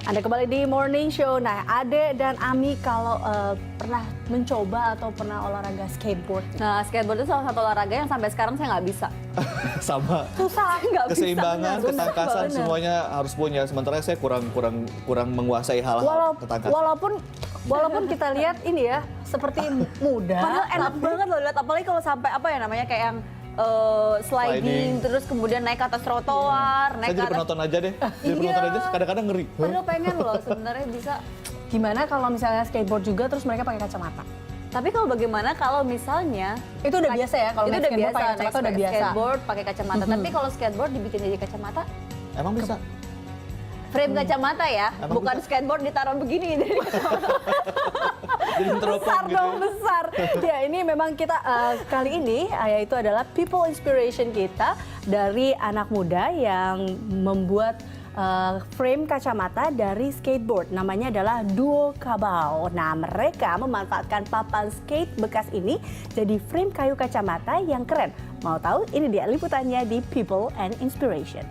Anda kembali di Morning Show. Nah, Ade dan Ami kalau pernah mencoba atau pernah olahraga skateboard? Nah, skateboard itu salah satu olahraga yang sampai sekarang saya nggak bisa. Sama. Susah, nggak bisa. Keseimbangan, ketangkasan bener. semuanya harus punya. Sementara saya kurang menguasai hal-hal ketangkasan. Walaupun kita lihat ini ya, seperti mudah. Padahal enak banget loh lihat, apalagi kalau sampai apa ya namanya kayak yang sliding, terus kemudian naik ke atas trotoar, Saya jadi penonton aja deh. Jadi penonton aja kadang-kadang ngeri. Padahal pengen loh sebenarnya bisa. Gimana kalau misalnya skateboard juga terus mereka pakai kacamata? Tapi kalau bagaimana kalau misalnya Itu udah biasa ya, kalau itu naik udah skateboard biasa, pakai naik kacamata udah biasa. skateboard pakai kacamata. Tapi kalau skateboard dibikin jadi kacamata, Emang bisa? frame kacamata ya, Emang bukan bisa? skateboard ditaruh begini. Jadi teropong Besar gitu dong, ya. besar. Ya, ini memang kita kali ini yaitu adalah people inspiration kita dari anak muda yang membuat frame kacamata dari skateboard. Namanya adalah Duo Kabau. Nah, mereka memanfaatkan papan skate bekas ini jadi frame kayu kacamata yang keren. Mau tahu? Ini dia liputannya di People and Inspiration.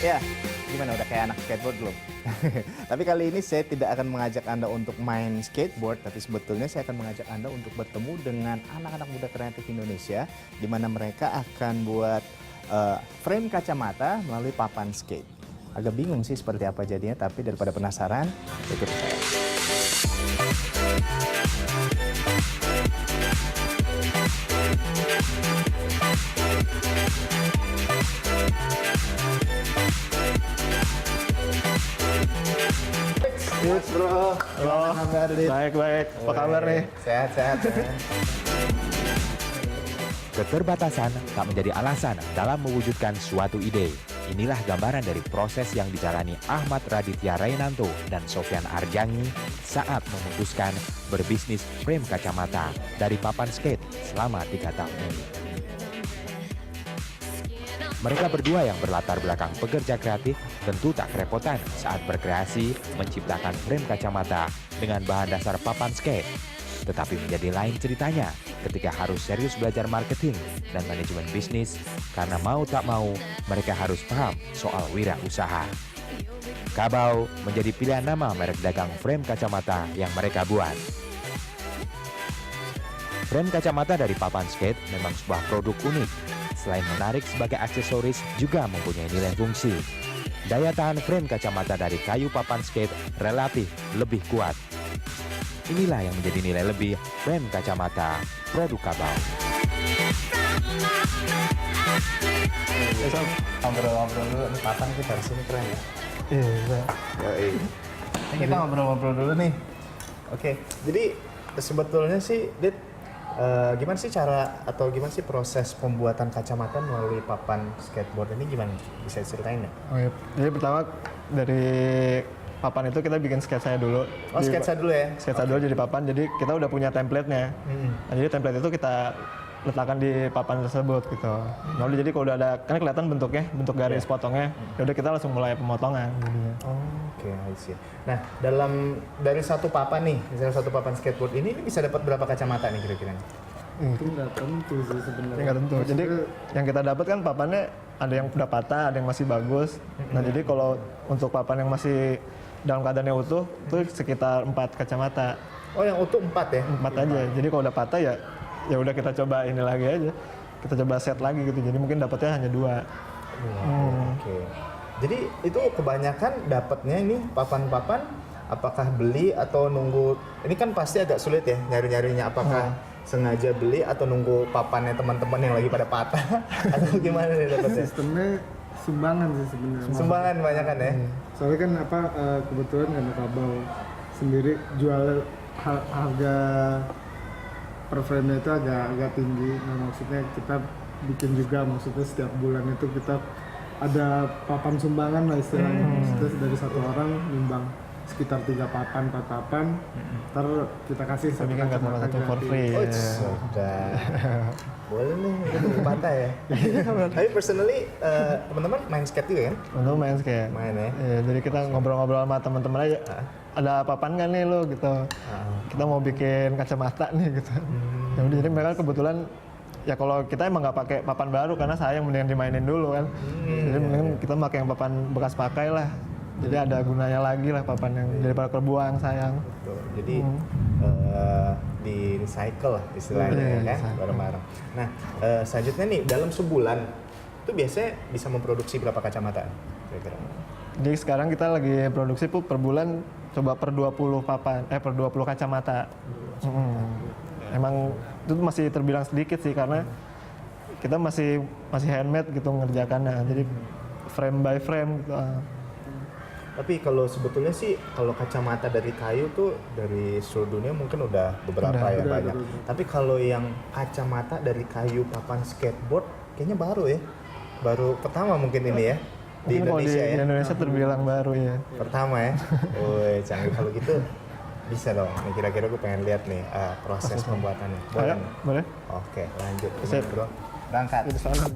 Ya, gimana udah kayak anak skateboard belum? Tapi kali ini saya tidak akan mengajak Anda untuk main skateboard, tapi sebetulnya saya akan mengajak Anda untuk bertemu dengan anak-anak muda kreatif Indonesia, di mana mereka akan buat frame kacamata melalui papan skate. Agak bingung sih seperti apa jadinya, tapi daripada penasaran, ikut saya. Yes, bro. Halo, kabar, Dit? Baik. Apa kabar nih? Sehat. Keterbatasan tak menjadi alasan dalam mewujudkan suatu ide. Inilah gambaran dari proses yang dijalani Ahmad Raditya Rainanto dan Sofyan Arjangi saat memutuskan berbisnis frame kacamata dari papan skate selama 3 tahun ini. Mereka berdua yang berlatar belakang pekerja kreatif tentu tak kerepotan saat berkreasi menciptakan frame kacamata dengan bahan dasar papan skate. Tetapi menjadi lain ceritanya ketika harus serius belajar marketing dan manajemen bisnis karena mau tak mau mereka harus paham soal wirausaha. Kabau menjadi pilihan nama merek dagang frame kacamata yang mereka buat. Frame kacamata dari papan skate memang sebuah produk unik. Selain menarik sebagai aksesoris, juga mempunyai nilai fungsi. Daya tahan frame kacamata dari kayu papan skate relatif lebih kuat. Inilah yang menjadi nilai lebih frame kacamata produk Kabau. Ngobrol-ngobrol dulu, ini papan kita di sini keren ya? Iya. Ini kita ngobrol-ngobrol dulu nih. Oke, jadi sebetulnya sih, Dit, gimana sih cara atau gimana sih proses pembuatan kacamata melalui papan skateboard ini gimana? Bisa ceritain nggak? Oh iya. Jadi pertama dari papan itu kita bikin sketsa dulu. Oh, sketsa dulu ya? Sketsa dulu jadi papan, jadi kita udah punya template-nya. Nah, jadi template itu kita letakkan di papan tersebut gitu. Nah, udah jadi kalau udah ada, kan kelihatan bentuknya, bentuk garis potongnya, ya udah kita langsung mulai pemotongan jadinya. Oke, I see. Nah, dari satu papan nih, misalnya satu papan skateboard ini bisa dapat berapa kacamata nih kira-kira? Itu nggak tentu sih sebenarnya. Nggak tentu. Jadi yang kita dapat kan papannya ada yang udah patah, ada yang masih bagus. Nah, jadi kalau untuk papan yang masih dalam keadaannya utuh, itu sekitar 4 kacamata. Oh, yang utuh 4 ya? 4 aja. Jadi kalau udah patah ya udah kita coba ini lagi aja. Kita coba set lagi gitu. Jadi mungkin dapatnya hanya 2. Oke. Jadi itu kebanyakan dapatnya ini papan-papan apakah beli atau nunggu? Ini kan pasti agak sulit ya nyari-nyarinya, apakah sengaja beli atau nunggu papannya teman-teman yang lagi pada patah atau gimana nih dapatnya? Sistemnya sumbangan sih sebenarnya. Sumbangan kebanyakan ya. Soalnya kan kebetulan karena Kabau sendiri jual harga per frame itu agak tinggi. Nah, maksudnya kita bikin juga, maksudnya setiap bulan itu kita ada papan sumbangan lah istilahnya. Maksudnya dari satu orang nyumbang sekitar 3 papan, 4 papan, ntar kita kasih Kita bikin kacamata satu for gratis. free. Oh, ya. sudah. Boleh nih, itu patah ya. Tapi personally, teman-teman main skate juga kan? Untuk main skate. Main ya. Iya, jadi kita ngobrol-ngobrol sama teman-teman aja. Ada papan nggak nih lo gitu? Kita mau bikin kacamata nih gitu. Ya udah, jadi mereka kebetulan ya kalau kita emang nggak pakai papan baru karena sayang, mendingan dimainin dulu kan. Jadi mendingan kita pakai yang papan bekas pakai lah. Jadi ada gunanya lagi lah papan yang daripada kebuang, sayang. Tuh, jadi di recycle lah istilahnya Iya, kan, recycle. bareng-bareng. Nah, selanjutnya nih dalam sebulan itu biasanya bisa memproduksi berapa kacamata? Kira-kira? Jadi sekarang kita lagi produksi per bulan coba per 20 papan, per 20 kacamata. Emang itu masih terbilang sedikit sih karena kita masih handmade gitu ngerjakannya. Jadi frame by frame gitu. Tapi kalau sebetulnya sih kalau kacamata dari kayu tuh dari seluruh dunia mungkin udah beberapa Udah, ya udah, banyak. udah. Tapi kalau yang kacamata dari kayu papan skateboard kayaknya baru ya. Baru pertama mungkin ini ya di Mungkin kalau Indonesia di ya. Indonesia terbilang baru ya. Pertama ya. Woi, canggih kalau gitu. Bisa dong. Nih kira-kira gue pengen lihat nih proses pembuatannya. Ayo, nih? boleh? Oke, lanjut. Sip. Bro. Berangkat. Di sana.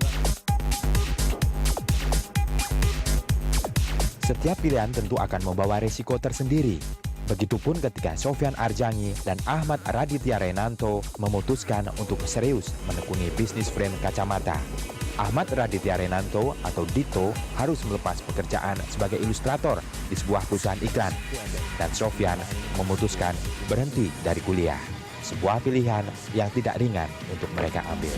Setiap pilihan tentu akan membawa resiko tersendiri. Begitupun ketika Sofyan Arjangi dan Ahmad Raditya Renanto memutuskan untuk serius menekuni bisnis frame kacamata. Ahmad Raditya Renanto atau Dito harus melepas pekerjaan sebagai ilustrator di sebuah perusahaan iklan. Dan Sofyan memutuskan berhenti dari kuliah. Sebuah pilihan yang tidak ringan untuk mereka ambil.